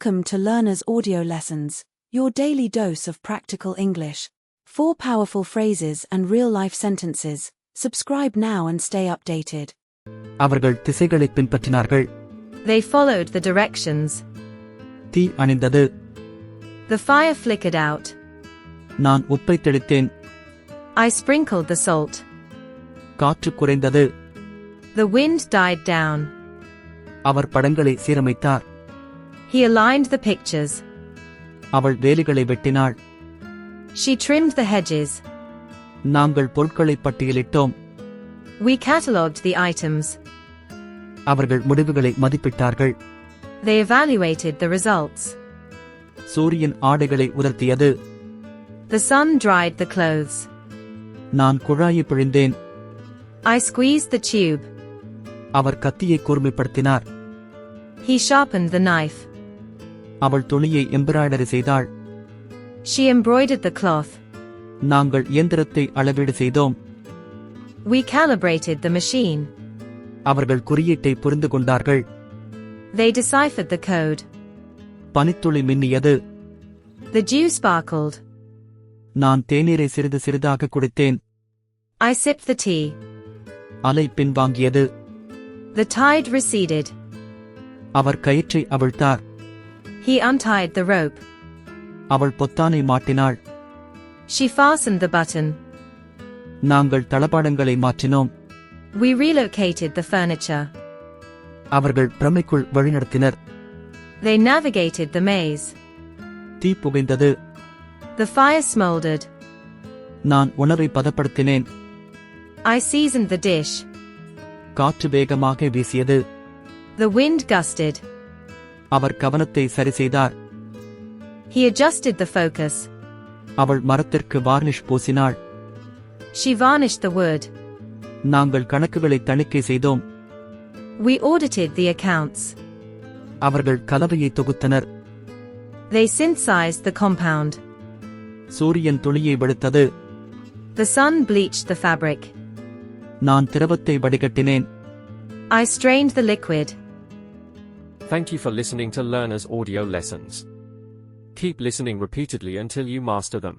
Welcome to Learner's Audio Lessons, your daily dose of practical English. 4 powerful phrases and real-life sentences. Subscribe now and stay updated. அவர்கள் திசைகளைப் பின்பற்றினார்கள். They followed the directions. தீ அணைந்தது. The fire flickered out. நான் உப்பை தெளித்தேன். I sprinkled the salt. காற்று குறைந்தது. The wind died down. அவர் படங்களை சீரமைத்தார். He aligned the pictures. அவள் வேலிகளை வெட்டினாள். She trimmed the hedges. நாங்கள் பொருட்களை பட்டியலிட்டோம். We catalogued the items. அவர்கள் முடிவுகளை மதிப்பிட்டார்கள். They evaluated the results. சூரியன் ஆடைகளை உலர்த்தியது. The sun dried the clothes. நான் குழாயை பிழிந்தேன். I squeezed the tube. அவர் கத்தியை கூர்மைப்படுத்தினார். He sharpened the knife. அவள் துணியை எம்பிராய்டரி செய்தாள். She embroidered the cloth. நாங்கள் இயந்திரத்தை அளவீடு செய்தோம். We calibrated the machine. அவர்கள் குறியீட்டை புரிந்து கொண்டார்கள். They deciphered the code. பனித்துளி மின்னியது. The dew sparkled. நான் தேநீரை சிறிது சிறிதாக குடித்தேன். I sipped the tea. அலை பின்வாங்கியது. The tide receded. அவர் கயிற்றை அவிழ்த்தார். He untied the rope. அவள் பொத்தானை மாட்டினாள். She fastened the button. நாங்கள் தளபாடங்களை மாற்றினோம். We relocated the furniture. அவர்கள் பிரமைக்குள் வழிநடத்தினர். They navigated the maze. தீ புகைந்தது. The fire smoldered. நான் உணவை பதப்படுத்தினேன். I seasoned the dish. காற்று வேகமாக வீசியது. The wind gusted. அவர் கவனத்தை சரிசெய்தார். He adjusted the focus. அவள் மரத்திற்கு varnish பூசினாள். She varnished the wood. நாங்கள் கணக்குகளை தணிக்கை செய்தோம். We audited the accounts. அவர்கள் கலவையை தொகுத்தனர். They synthesized the compound. சூரியன் துணியை வெளுத்தது. The sun bleached the fabric. நான் திரவத்தை வடிகட்டினேன். I strained the liquid. Thank you for listening to Learner's Audio Lessons. Keep listening repeatedly until you master them.